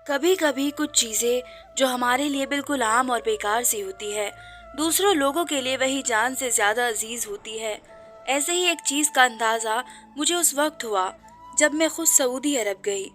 कभी कभी कुछ चीजें जो हमारे लिए बिल्कुल आम और बेकार सी होती है, दूसरों लोगों के लिए वही जान से ज्यादा अजीज होती है। ऐसे ही एक चीज का अंदाजा मुझे उस वक्त हुआ जब मैं खुद सऊदी अरब गई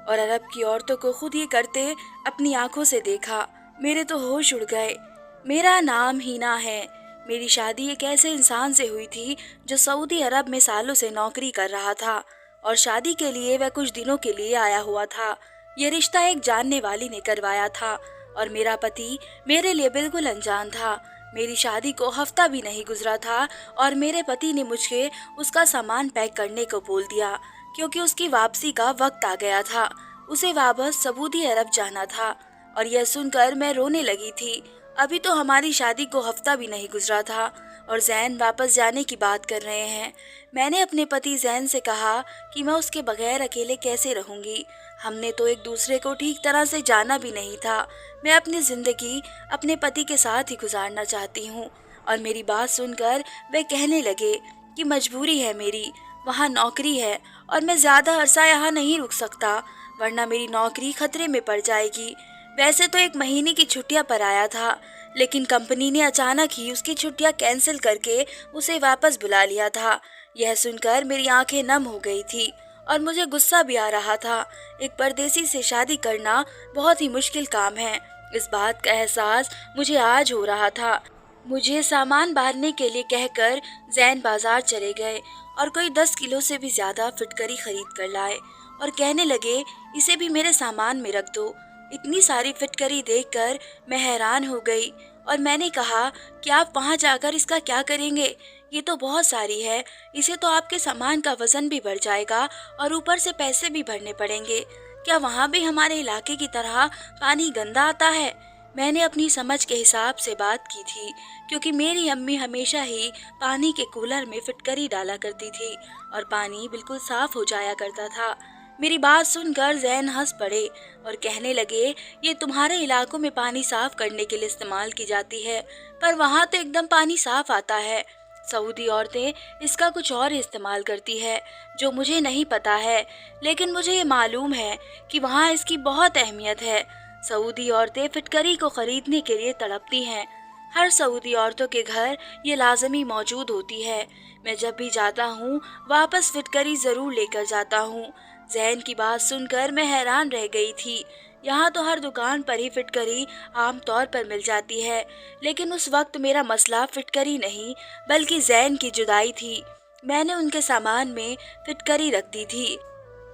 और अरब की औरतों को खुद ये करते अपनी आंखों से देखा। मेरे तो होश उड़ गए। मेरा नाम हीना है। मेरी शादी एक ऐसे इंसान से हुई थी जो सऊदी अरब में सालों से नौकरी कर रहा था और शादी के लिए वह कुछ दिनों के लिए आया हुआ था। ये रिश्ता एक जानने वाली ने करवाया था और मेरा पति मेरे लिए बिल्कुल अनजान था। मेरी शादी को हफ्ता भी नहीं गुजरा था और मेरे पति ने मुझे उसका सामान पैक करने को बोल दिया क्योंकि उसकी वापसी का वक्त आ गया था। उसे वापस सऊदी अरब जाना था और यह सुनकर मैं रोने लगी थी। अभी तो हमारी शादी को हफ्ता भी नहीं गुजरा था और जैन वापस जाने की बात कर रहे हैं। मैंने अपने पति जैन से कहा कि मैं उसके बगैर अकेले कैसे रहूंगी। हमने तो एक दूसरे को ठीक तरह से जाना भी नहीं था। मैं अपनी जिंदगी अपने पति के साथ ही गुजारना चाहती हूँ। और मेरी बात सुनकर वे कहने लगे कि मजबूरी है मेरी, वहाँ नौकरी है और मैं ज्यादा अरसा यहाँ नहीं रुक सकता वरना मेरी नौकरी खतरे में पड़ जाएगी। वैसे तो 1 महीने की छुट्टियां पर आया था, लेकिन कंपनी ने अचानक ही उसकी छुट्टियां कैंसिल करके उसे वापस बुला लिया था। यह सुनकर मेरी आंखें नम हो गई थी और मुझे गुस्सा भी आ रहा था। एक परदेसी से शादी करना बहुत ही मुश्किल काम है। इस बात का एहसास मुझे आज हो रहा था। मुझे सामान बांधने के लिए कहकर जैन बाजार चले गए और कोई 10 किलो से भी ज्यादा फिटकरी खरीद कर लाए और कहने लगे इसे भी मेरे सामान में रख दो। इतनी सारी फिटकरी देखकर मैं हैरान हो गई और मैंने कहा कि आप वहां जाकर इसका क्या करेंगे? ये तो बहुत सारी है, इसे तो आपके सामान का वजन भी बढ़ जाएगा और ऊपर से पैसे भी भरने पड़ेंगे। क्या वहां भी हमारे इलाके की तरह पानी गंदा आता है? मैंने अपनी समझ के हिसाब से बात की थी क्योंकि मेरी अम्मी हमेशा ही पानी के कूलर में फिटकरी डाला करती थी और पानी बिल्कुल साफ हो जाया करता था। मेरी बात सुनकर जैन हंस पड़े और कहने लगे ये तुम्हारे इलाकों में पानी साफ करने के लिए इस्तेमाल की जाती है, पर वहाँ तो एकदम पानी साफ आता है। सऊदी औरतें इसका कुछ और इस्तेमाल करती है जो मुझे नहीं पता है, लेकिन मुझे ये मालूम है कि वहाँ इसकी बहुत अहमियत है। सऊदी औरतें फिटकरी को खरीदने के लिए तड़पती हैं। हर सऊदी औरतों के घर ये लाजमी मौजूद होती है। मैं जब भी जाता हूँ वापस फिटकरी जरूर लेकर जाता हूँ। जैन की बात सुनकर मैं हैरान रह गई थी। यहाँ तो हर दुकान पर ही फिटकरी आम तौर पर मिल जाती है, लेकिन उस वक्त मेरा मसला फिटकरी नहीं बल्कि जैन की जुदाई थी। मैंने उनके सामान में फिटकरी रख दी थी।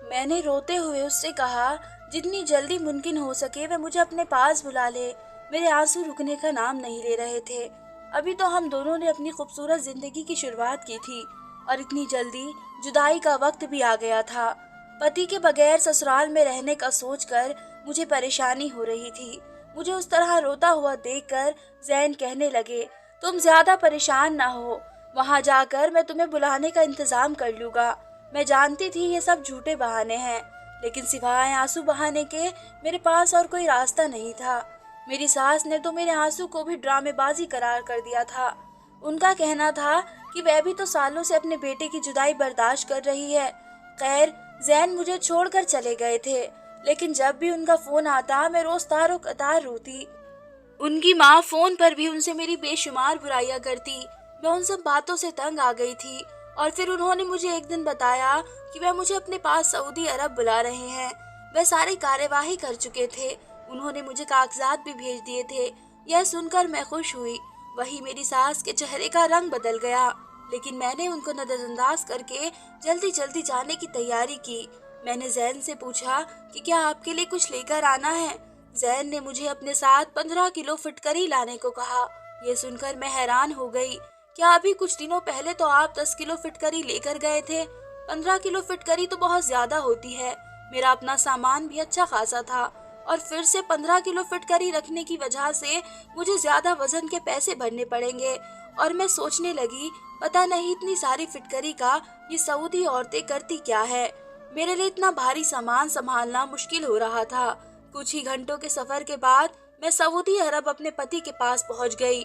मैंने रोते हुए उससे कहा जितनी जल्दी मुमकिन हो सके वह मुझे अपने पास बुला ले। मेरे आंसू रुकने का नाम नहीं ले रहे थे। अभी तो हम दोनों ने अपनी खूबसूरत जिंदगी की शुरुआत की थी और इतनी जल्दी जुदाई का वक्त भी आ गया था। पति के बगैर ससुराल में रहने का सोचकर मुझे परेशानी हो रही थी। मुझे उस तरह रोता हुआ देखकर जैन कहने लगे तुम ज्यादा परेशान ना हो, वहां जाकर मैं तुम्हें बुलाने का इंतजाम कर लूंगा। मैं जानती थी ये सब झूठे बहाने हैं, लेकिन सिवाय आंसू बहाने के मेरे पास और कोई रास्ता नहीं था। मेरी सास ने तो मेरे आंसू को भी ड्रामेबाजी करार कर दिया था। उनका कहना था कि वह भी तो सालों से अपने बेटे की जुदाई बर्दाश्त कर रही है। खैर, जैन मुझे छोड़कर चले गए थे, लेकिन जब भी उनका फोन आता मैं रोज तारो कतार रोती। उनकी माँ फोन पर भी उनसे मेरी बेशुमार बुराइयां करती। मैं उन सब बातों से तंग आ गई थी और फिर उन्होंने मुझे एक दिन बताया कि वह मुझे अपने पास सऊदी अरब बुला रहे हैं। वह सारी कार्यवाही कर चुके थे। उन्होंने मुझे कागजात भी भेज दिए थे। यह सुनकर मैं खुश हुई। वही मेरी सास के चेहरे का रंग बदल गया, लेकिन मैंने उनको नजरअंदाज करके जल्दी जल्दी जाने की तैयारी की। मैंने जैन से पूछा कि क्या आपके लिए कुछ लेकर आना है। जैन ने मुझे अपने साथ 15 किलो फिटकरी लाने को कहा। ये सुनकर मैं हैरान हो गई। क्या अभी कुछ दिनों पहले तो आप 10 किलो फिटकरी लेकर गए थे? 15 किलो फिटकरी तो बहुत ज्यादा होती है। मेरा अपना सामान भी अच्छा खासा था और फिर से 15 किलो फिटकरी रखने की वजह से मुझे ज्यादा वजन के पैसे भरने पड़ेंगे। और मैं सोचने लगी पता नहीं इतनी सारी फिटकरी का ये सऊदी औरतें करती क्या है। मेरे लिए इतना भारी सामान संभालना मुश्किल हो रहा था। कुछ ही घंटों के सफर के बाद मैं सऊदी अरब अपने पति के पास पहुंच गई।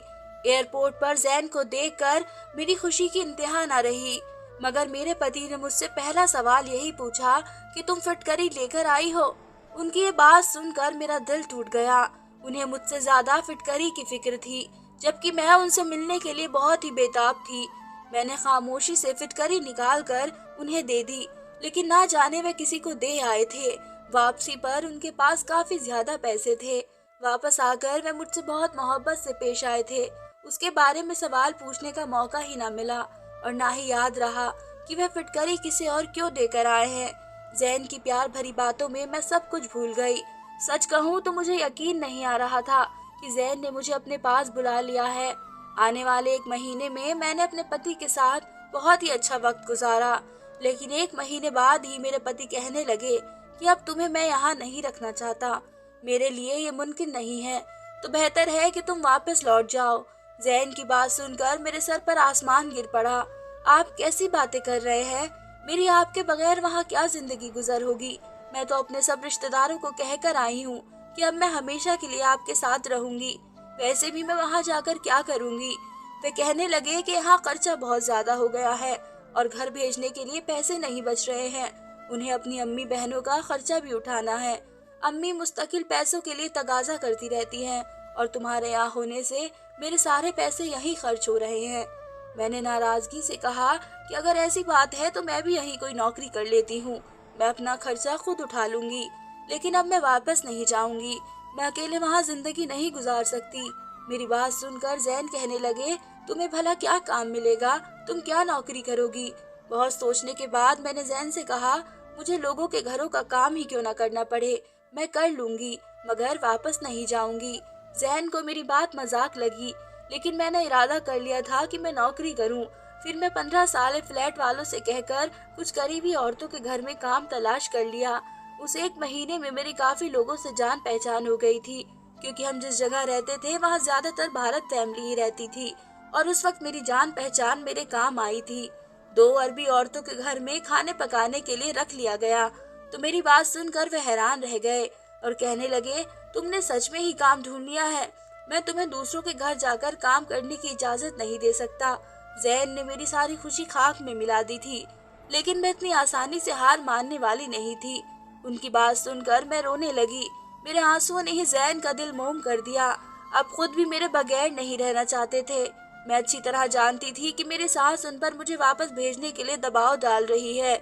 एयरपोर्ट पर जैन को देखकर मेरी खुशी की इंतहा न रही, मगर मेरे पति ने मुझसे पहला सवाल यही पूछा कि तुम फिटकरी लेकर आई हो। उनकी ये बात सुनकर मेरा दिल टूट गया। उन्हें मुझसे ज्यादा फिटकरी की फिक्र थी, जबकि मैं उनसे मिलने के लिए बहुत ही बेताब थी। मैंने खामोशी से फिटकरी निकाल कर उन्हें दे दी, लेकिन ना जाने वे किसी को दे आए थे। वापसी पर उनके पास काफी ज्यादा पैसे थे। वापस आकर वे मुझसे बहुत मोहब्बत से पेश आए थे। उसके बारे में सवाल पूछने का मौका ही ना मिला और ना ही याद रहा कि वह फिटकरी किसे और क्यों देकर आए हैं। जैन की प्यार भरी बातों में मैं सब कुछ भूल गई। सच कहूँ तो मुझे यकीन नहीं आ रहा था कि जैन ने मुझे अपने पास बुला लिया है। आने वाले 1 महीने में मैंने अपने पति के साथ बहुत ही अच्छा वक्त गुजारा, लेकिन 1 महीने बाद ही मेरे पति कहने लगे कि अब तुम्हें मैं यहाँ नहीं रखना चाहता। मेरे लिए ये मुमकिन नहीं है, तो बेहतर है कि तुम वापस लौट जाओ। जैन की बात सुनकर मेरे सर पर आसमान गिर पड़ा। आप कैसी बातें कर रहे हैं? मेरी आपके बगैर वहाँ क्या जिंदगी गुजर होगी? मैं तो अपने सब रिश्तेदारों को कहकर आई हूँ कि अब मैं हमेशा के लिए आपके साथ रहूंगी। वैसे भी मैं वहाँ जाकर क्या करूंगी? वे कहने लगे कि यहाँ खर्चा बहुत ज्यादा हो गया है और घर भेजने के लिए पैसे नहीं बच रहे हैं। उन्हें अपनी अम्मी बहनों का खर्चा भी उठाना है। अम्मी मुस्तकिल पैसों के लिए तगाजा करती रहती हैं और तुम्हारे यहाँ होने से मेरे सारे पैसे यहीं खर्च हो रहे हैं। मैंने नाराजगी से कहा कि अगर ऐसी बात है तो मैं भी यहीं कोई नौकरी कर लेती हूँ। मैं अपना खर्चा खुद उठा लूंगी, लेकिन अब मैं वापस नहीं जाऊंगी। मैं अकेले वहाँ जिंदगी नहीं गुजार सकती। मेरी बात सुनकर जैन कहने लगे, तुम्हें भला क्या काम मिलेगा? तुम क्या नौकरी करोगी? बहुत सोचने के बाद मैंने जैन से कहा, मुझे लोगों के घरों का काम ही क्यों ना करना पड़े, मैं कर लूंगी, मगर वापस नहीं जाऊंगी। जैन को मेरी बात मजाक लगी, लेकिन मैंने इरादा कर लिया था कि मैं नौकरी करूं। फिर मैं 15 साल फ्लैट वालों से कहकर कुछ करीबी औरतों के घर में काम तलाश कर लिया। उस 1 महीने में मेरी काफी लोगों से जान पहचान हो गई थी, क्योंकि हम जिस जगह रहते थे वहाँ ज्यादातर भारत फैमिली ही रहती थी और उस वक्त मेरी जान पहचान मेरे काम आई थी। 2 अरबी औरतों के घर में खाने पकाने के लिए रख लिया गया। तो मेरी बात सुनकर वे हैरान रह गए और कहने लगे, तुमने सच में ही काम ढूंढ लिया है। मैं तुम्हें दूसरों के घर जाकर काम करने की इजाजत नहीं दे सकता। जैन ने मेरी सारी खुशी खाक में मिला दी थी, लेकिन मैं इतनी आसानी से हार मानने वाली नहीं थी। उनकी बात सुनकर मैं रोने लगी। मेरे आंसुओं ने ही जैन का दिल मोम कर दिया। अब खुद भी मेरे बगैर नहीं रहना चाहते थे। मैं अच्छी तरह जानती थी कि मेरी सास उन पर मुझे वापस भेजने के लिए दबाव डाल रही है,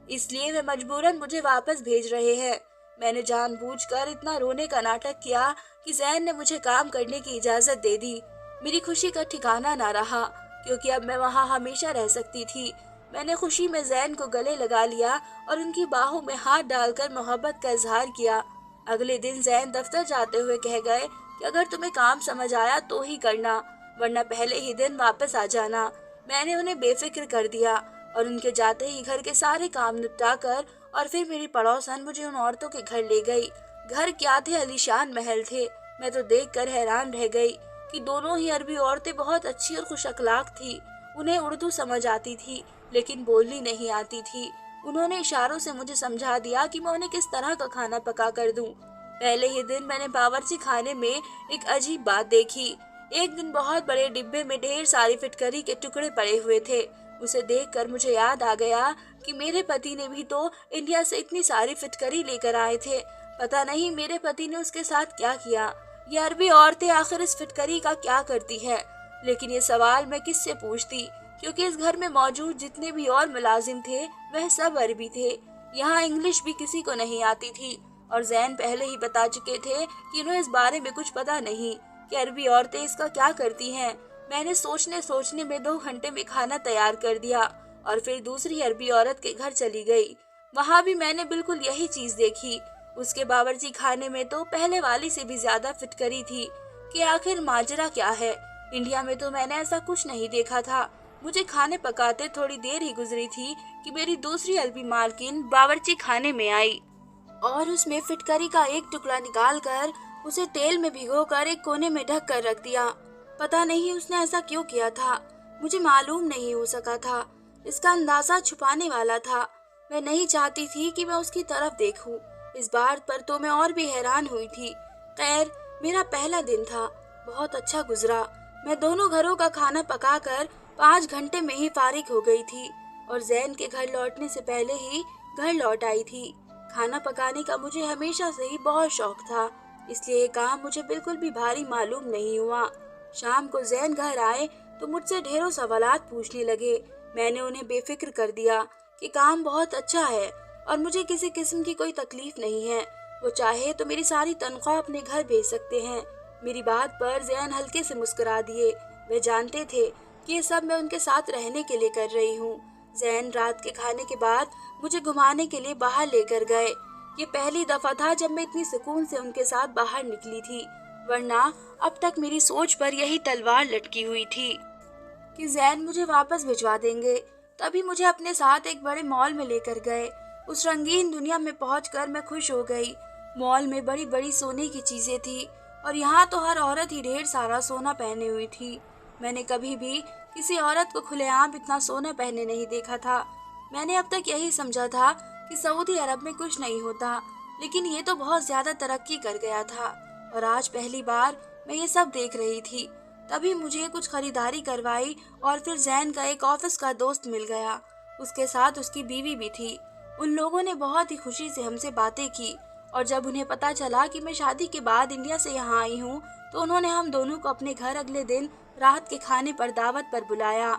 इसलिए वे मजबूरन मुझे वापस भेज रहे हैं। मैंने जानबूझकर इतना रोने का नाटक किया कि जैन ने मुझे काम करने की इजाजत दे दी। मेरी खुशी का ठिकाना ना रहा, क्योंकि अब मैं वहाँ हमेशा रह सकती थी। मैंने खुशी में जैन को गले लगा लिया और उनकी बाहों में हाथ डालकर मोहब्बत का इजहार किया। अगले दिन जैन दफ्तर जाते हुए कह गए कि अगर तुम्हें काम समझ आया तो ही करना, वरना पहले ही दिन वापस आ जाना। मैंने उन्हें बेफिक्र कर दिया और उनके जाते ही घर के सारे काम निपटा कर और फिर मेरी पड़ोसन मुझे उन औरतों के घर ले गई। घर क्या थे, आलीशान महल थे। मैं तो देखकर हैरान रह गई कि दोनों ही अरबी औरतें बहुत अच्छी और खुश अखलाक थी। उन्हें उर्दू समझ आती थी, लेकिन बोलनी नहीं आती थी। उन्होंने इशारों से मुझे समझा दिया कि मैं उन्हें किस तरह का खाना पका कर दूं। पहले ही दिन मैंने बावर्ची खाने में एक अजीब बात देखी। एक दिन बहुत बड़े डिब्बे में ढेर सारी फिटकरी के टुकड़े पड़े हुए थे। उसे देखकर मुझे याद आ गया कि मेरे पति ने भी तो इंडिया से इतनी सारी फिटकरी लेकर आए थे। पता नहीं मेरे पति ने उसके साथ क्या किया। ये अरबी औरतें आखिर इस फिटकरी का क्या करती है? लेकिन ये सवाल मैं किससे पूछती, क्योंकि इस घर में मौजूद जितने भी और मुलाजिम थे वह सब अरबी थे। यहाँ इंग्लिश भी किसी को नहीं आती थी और जैन पहले ही बता चुके थे कि उन्हें इस बारे में कुछ पता नहीं कि अरबी औरतें इसका क्या करती हैं। मैंने सोचने सोचने में 2 घंटे में खाना तैयार कर दिया और फिर दूसरी अरबी औरत के घर चली गई। वहाँ भी मैंने बिल्कुल यही चीज देखी। उसके बावर्ची खाने में तो पहले वाली से भी ज्यादा फिटकरी थी। कि आखिर माजरा क्या है? इंडिया में तो मैंने ऐसा कुछ नहीं देखा था। मुझे खाने पकाते थोड़ी देर ही गुजरी थी कि मेरी दूसरी अरबी मालकिन बावर्ची खाने में आई और उसमें फिटकरी का एक टुकड़ा निकालकर उसे तेल में भिगोकर एक कोने में ढक कर रख दिया। पता नहीं उसने ऐसा क्यों किया था, मुझे मालूम नहीं हो सका था। इसका अंदाजा छुपाने वाला था। मैं नहीं चाहती थी कि मैं उसकी तरफ देखूं। इस बात पर तो मैं और भी हैरान हुई थी। खैर, मेरा पहला दिन था, बहुत अच्छा गुजरा। मैं दोनों घरों का खाना पकाकर 5 घंटे में ही फारिग हो गई थी और जैन के घर लौटने से पहले ही घर लौट आई थी। खाना पकाने का मुझे हमेशा से ही बहुत शौक था, इसलिए ये काम मुझे बिल्कुल भी भारी मालूम नहीं हुआ। शाम को जैन घर आए तो मुझसे ढेरों सवालात पूछने लगे। मैंने उन्हें बेफिक्र कर दिया कि काम बहुत अच्छा है और मुझे किसी किस्म की कोई तकलीफ नहीं है। वो चाहे तो मेरी सारी तनख्वाह अपने घर भेज सकते हैं। मेरी बात पर जैन हल्के से मुस्कुरा दिए। वे जानते थे कि ये सब मैं उनके साथ रहने के लिए कर रही हूँ। जैन रात के खाने के बाद मुझे घुमाने के लिए बाहर लेकर गए। ये पहली दफा था जब मैं इतनी सुकून से उनके साथ बाहर निकली थी, वरना अब तक मेरी सोच पर यही तलवार लटकी हुई थी कि जैन मुझे वापस भिजवा देंगे। तभी मुझे अपने साथ एक बड़े मॉल में लेकर गए। उस रंगीन दुनिया में पहुंचकर मैं खुश हो गई। मॉल में बड़ी बड़ी सोने की चीजें थी और यहाँ तो हर औरत ही ढेर सारा सोना पहने हुई थी। मैंने कभी भी किसी औरत को खुलेआम इतना सोना पहने नहीं देखा था। मैंने अब तक यही समझा था कि सऊदी अरब में कुछ नहीं होता, लेकिन ये तो बहुत ज्यादा तरक्की कर गया था और आज पहली बार मैं ये सब देख रही थी। तभी मुझे कुछ खरीदारी करवाई और फिर जैन का एक ऑफिस का दोस्त मिल गया। उसके साथ उसकी बीवी भी थी। उन लोगों ने बहुत ही खुशी से हमसे बातें की और जब उन्हें पता चला कि मैं शादी के बाद इंडिया से यहाँ आई हूँ तो उन्होंने हम दोनों को अपने घर अगले दिन रात के खाने पर दावत पर बुलाया।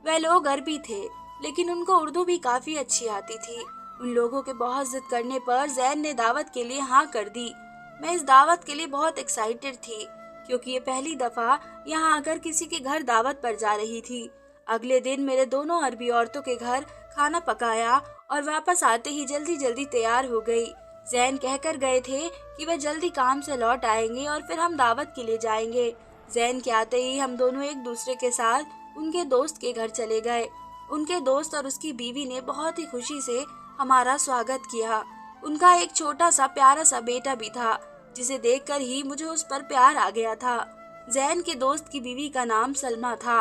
वह लोग अरबी थे, लेकिन उनको उर्दू भी काफी अच्छी आती थी। उन लोगों के बहुत जिद करने पर जैन ने दावत के लिए हाँ कर दी। मैं इस दावत के लिए बहुत एक्साइटेड थी क्योंकि ये पहली दफा यहाँ आकर किसी के घर दावत पर जा रही थी। अगले दिन मेरे दोनों अरबी औरतों के घर खाना पकाया और वापस आते ही जल्दी जल्दी तैयार हो गई। जैन कहकर गए थे कि वह जल्दी काम से लौट आएंगे और फिर हम दावत के लिए जाएंगे। जैन के आते ही हम दोनों एक दूसरे के साथ उनके दोस्त के घर चले गए। उनके दोस्त और उसकी बीवी ने बहुत ही खुशी से हमारा स्वागत किया। उनका एक छोटा सा प्यारा सा बेटा भी था, जिसे देखकर ही मुझे उस पर प्यार आ गया था। जैन के दोस्त की बीवी का नाम सलमा था।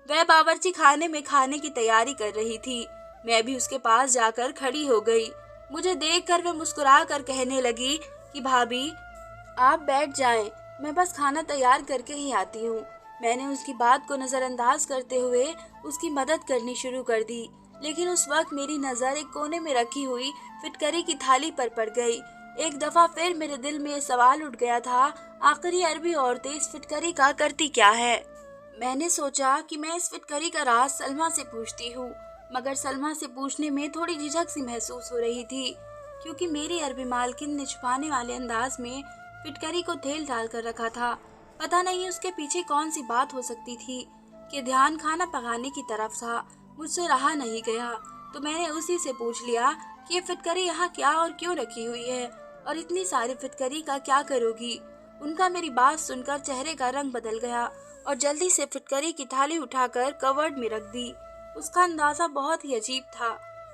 वह बावर्ची खाने में खाने की तैयारी कर रही थी। मैं भी उसके पास जाकर खड़ी हो गई। मुझे देखकर वह मुस्कुरा कर कहने लगी कि भाभी, आप बैठ जाएं, मैं बस खाना तैयार करके ही आती हूँ। मैंने उसकी बात को नजरअंदाज करते हुए उसकी मदद करनी शुरू कर दी, लेकिन उस वक्त मेरी नजर एक कोने में रखी हुई फिटकरी की थाली पर पड़ गई। एक दफा फिर मेरे दिल में सवाल उठ गया था, आखिर ये अरबी औरतें इस फिटकरी का करती क्या है। मैंने सोचा कि मैं इस फिटकरी का राज सलमा से पूछती हूँ, मगर सलमा से पूछने में थोड़ी झिझक सी महसूस हो रही थी क्योंकि मेरी अरबी मालकिन ने छुपाने वाले अंदाज में फिटकरी को तेल डालकर रखा था। पता नहीं उसके पीछे कौन सी बात हो सकती थी कि ध्यान खाना पकाने की तरफ था। मुझसे रहा नहीं गया तो मैंने उसी से पूछ लिया कि ये फिटकरी यहाँ क्या और क्यों रखी हुई है और इतनी सारी फिटकरी का क्या करोगी। उनका मेरी बात सुनकर चेहरे का रंग बदल गया और जल्दी से फिटकरी की थाली उठाकर कवर्ड में रख दी। उसका अंदाजा बहुत ही अजीब था।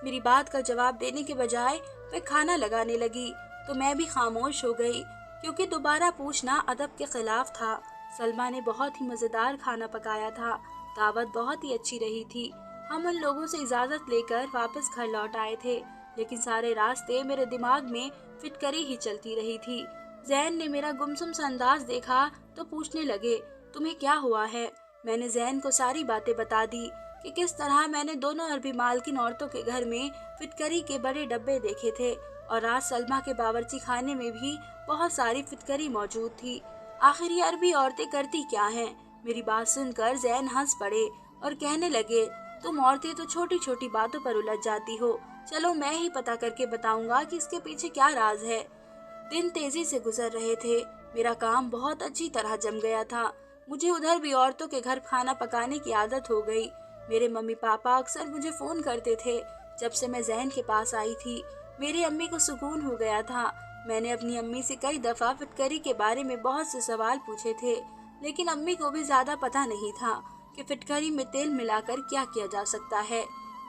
मेरी बात का जवाब देने के बजाय वह खाना लगाने लगी तो मैं भी खामोश हो गई क्योंकि दोबारा पूछना अदब के खिलाफ था। सलमा ने बहुत ही मजेदार खाना पकाया था। दावत बहुत ही अच्छी रही थी। हम उन लोगों से इजाजत लेकर वापस घर लौट आए थे, लेकिन सारे रास्ते मेरे दिमाग में फिटकरी ही चलती रही थी। जैन ने मेरा गुमसुम सा अंदाज देखा तो पूछने लगे, तुम्हें क्या हुआ है। मैंने जैन को सारी बातें बता दी कि किस तरह मैंने दोनों अरबी मालकिन औरतों के घर में फिटकरी के बड़े डब्बे देखे थे और आज सलमा के बावर्ची खाने में भी बहुत सारी फिटकरी मौजूद थी। आखिर ये अरबी औरतें करती क्या हैं? मेरी बात सुनकर जैन हंस पड़े और कहने लगे, तुम औरतें तो छोटी छोटी बातों पर उलझ जाती हो। चलो मैं ही पता करके बताऊंगा कि इसके पीछे क्या राज है। दिन तेजी से गुजर रहे थे। मेरा काम बहुत अच्छी तरह जम गया था। मुझे उधर भी औरतों के घर खाना पकाने की आदत हो गई। मेरे मम्मी पापा अक्सर मुझे फोन करते थे। जब से मैं जैन के पास आई थी, मेरी अम्मी को सुकून हो गया था। मैंने अपनी अम्मी से कई दफा फिटकरी के बारे में बहुत से सवाल पूछे थे, लेकिन अम्मी को भी ज्यादा पता नहीं था कि फिटकरी में तेल मिलाकर क्या किया जा सकता है।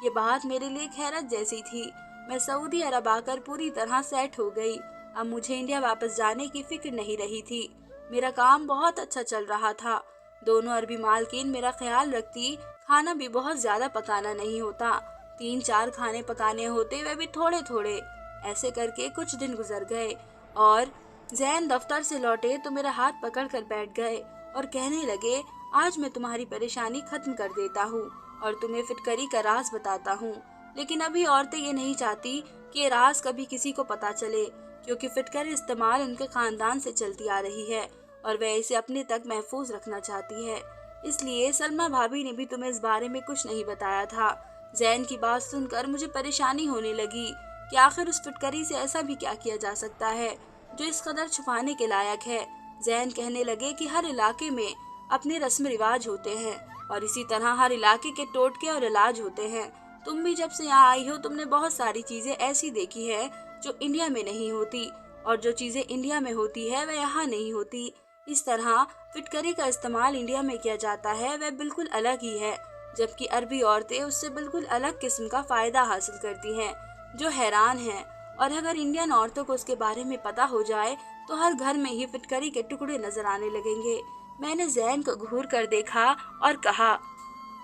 ये बात मेरे लिए हैरत जैसी थी। मैं सऊदी अरब आकर पूरी तरह सेट हो गई। अब मुझे इंडिया वापस जाने की फिक्र नहीं रही थी। मेरा काम बहुत अच्छा चल रहा था। दोनों अरबी मालकिन मेरा ख्याल रखती। खाना भी बहुत ज्यादा पकाना नहीं होता, 3-4 खाने पकाने होते, वे भी थोड़े थोड़े। ऐसे करके कुछ दिन गुजर गए और जैन दफ्तर से लौटे तो मेरा हाथ पकड़कर बैठ गए और कहने लगे, आज मैं तुम्हारी परेशानी खत्म कर देता हूँ और तुम्हें फिटकरी का राज बताता हूँ। लेकिन अभी औरतें ये नहीं चाहती कि ये राज कभी किसी को पता चले, क्योंकि फिटकरी इस्तेमाल उनके खानदान से चलती आ रही है और वह इसे अपने तक महफूज रखना चाहती है। इसलिए सलमा भाभी ने भी तुम्हें इस बारे में कुछ नहीं बताया था। जैन की बात सुनकर मुझे परेशानी होने लगी कि आखिर उस फिटकरी से ऐसा भी क्या किया जा सकता है जो इस कदर छुपाने के लायक है। जैन कहने लगे कि हर इलाके में अपने रस्म रिवाज होते हैं और इसी तरह हर इलाके के टोटके और इलाज होते हैं। तुम भी जब से यहाँ आई हो तुमने बहुत सारी चीजें ऐसी देखी है जो इंडिया में नहीं होती, और जो चीजें इंडिया में होती है वह यहाँ नहीं होती। इस तरह फिटकरी का इस्तेमाल इंडिया में किया जाता है वह बिल्कुल अलग ही है, जबकि अरबी औरतें उससे बिल्कुल अलग किस्म का फायदा हासिल करती हैं, जो हैरान है। और अगर इंडियन औरतों को उसके बारे में पता हो जाए तो हर घर में ही फिटकरी के टुकड़े नजर आने लगेंगे। मैंने जैन को घूर कर देखा और कहा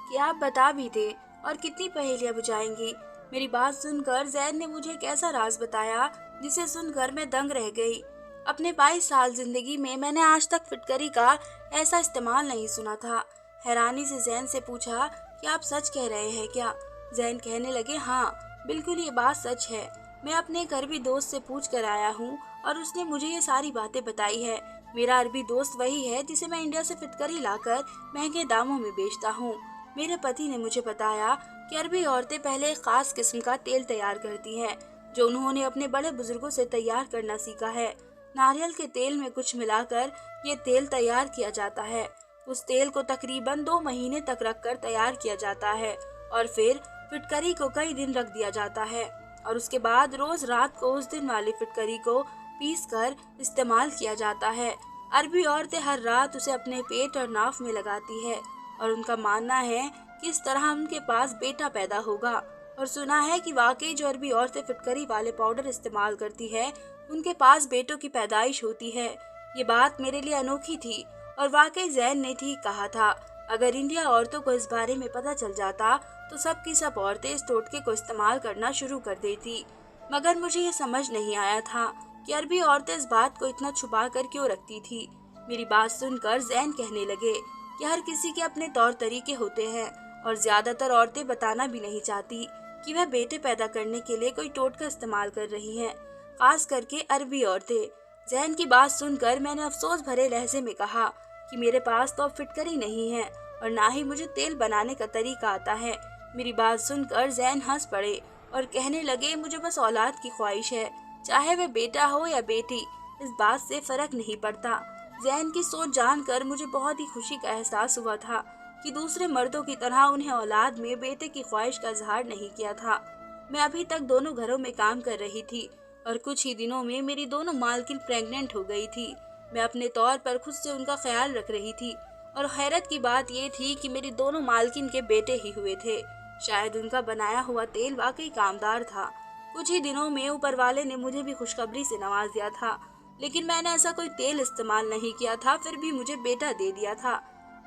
कि आप बता भी दे और कितनी पहेलियां बुझाएंगी। मेरी बात सुनकर जैन ने मुझे एक ऐसा राज बताया जिसे सुनकर मैं दंग रह गई। अपने 22 साल जिंदगी में मैंने आज तक फिटकरी का ऐसा इस्तेमाल नहीं सुना था। हैरानी से जैन से पूछा कि आप सच कह रहे हैं क्या? जैन कहने लगे, हाँ बिल्कुल ये बात सच है। मैं अपने एक अरबी दोस्त से पूछ कर आया हूँ और उसने मुझे ये सारी बातें बताई है। मेरा अरबी दोस्त वही है जिसे मैं इंडिया से फिटकरी लाकर महंगे दामों में बेचता हूँ। मेरे पति ने मुझे बताया कि अरबी औरतें पहले एक खास किस्म का तेल तैयार करती हैं, जो उन्होंने अपने बड़े बुजुर्गों से तैयार करना सीखा है। नारियल के तेल में कुछ मिलाकर ये तेल तैयार किया जाता है। उस तेल को तकरीबन 2 महीने तक रखकर तैयार किया जाता है और फिर फिटकरी को कई दिन रख दिया जाता है और उसके बाद रोज रात को उस दिन वाली फिटकरी को पीस कर इस्तेमाल किया जाता है। अरबी औरतें हर रात उसे अपने पेट और नाक में लगाती है और उनका मानना है कि इस तरह उनके पास बेटा पैदा होगा। और सुना है कि वाकई जो अरबी औरतें फिटकरी वाले पाउडर इस्तेमाल करती है उनके पास बेटों की पैदाइश होती है। ये बात मेरे लिए अनोखी थी और वाकई जैन ने ठीक कहा था। अगर इंडिया औरतों को इस बारे में पता चल जाता तो सब की सब औरतें इस टोटके को इस्तेमाल करना शुरू कर देती। मगर मुझे ये समझ नहीं आया था कि अरबी औरतें इस बात को इतना छुपा कर क्यों रखती थी। मेरी बात सुनकर जैन कहने लगे कि हर किसी के अपने तौर तरीके होते हैं और ज्यादातर औरतें बताना भी नहीं चाहती कि वह बेटे पैदा करने के लिए कोई टोटका इस्तेमाल कर रही हैं, खास करके अरबी औरतें। जैन की बात सुनकर मैंने अफसोस भरे लहजे में कहा कि मेरे पास तो अब फिटकरी नहीं है और ना ही मुझे तेल बनाने का तरीका आता है। मेरी बात सुनकर जैन हंस पड़े और कहने लगे, मुझे बस औलाद की ख्वाहिश है, चाहे वह बेटा हो या बेटी, इस बात से फर्क नहीं पड़ता। जैन की सोच जानकर मुझे बहुत ही खुशी का एहसास हुआ था कि दूसरे मर्दों की तरह उन्हें औलाद में बेटे की ख्वाहिश का इजहार नहीं किया था। मैं अभी तक दोनों घरों में काम कर रही थी और कुछ ही दिनों में मेरी दोनों मालकिन प्रेग्नेंट हो गई थी। मैं अपने तौर पर खुद से उनका ख्याल रख रही थी और हैरत की बात ये थी कि मेरी दोनों मालकिन के बेटे ही हुए थे। शायद उनका बनाया हुआ तेल वाकई कामदार था। कुछ ही दिनों में ऊपर वाले ने मुझे भी खुशखबरी से नवाज दिया था, लेकिन मैंने ऐसा कोई तेल इस्तेमाल नहीं किया था, फिर भी मुझे बेटा दे दिया था।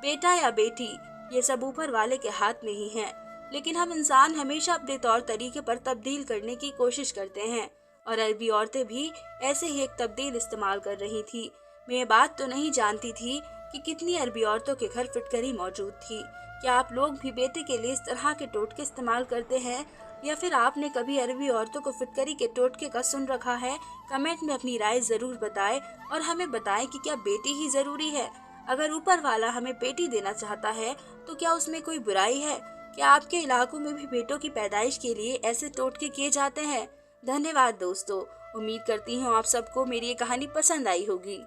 बेटा या बेटी ये सब ऊपर वाले के हाथ में ही है, लेकिन हम इंसान हमेशा अपने तौर तरीके पर तब्दील करने की कोशिश करते हैं और अरबी औरतें भी ऐसे ही एक तब्दील इस्तेमाल कर रही थी। मैं ये बात तो नहीं जानती थी कि कितनी अरबी औरतों के घर फिटकरी मौजूद थी। क्या आप लोग भी बेटे के लिए इस तरह के टोटके इस्तेमाल करते हैं या फिर आपने कभी अरबी औरतों को फिटकरी के टोटके का सुन रखा है? कमेंट में अपनी राय जरूर बताएं और हमें बताएं कि क्या बेटी ही जरूरी है? अगर ऊपर वाला हमें बेटी देना चाहता है तो क्या उसमें कोई बुराई है? क्या आपके इलाकों में भी बेटों की पैदाइश के लिए ऐसे टोटके किए जाते हैं? धन्यवाद दोस्तों, उम्मीद करती हूँ आप सबको मेरी ये कहानी पसंद आई होगी।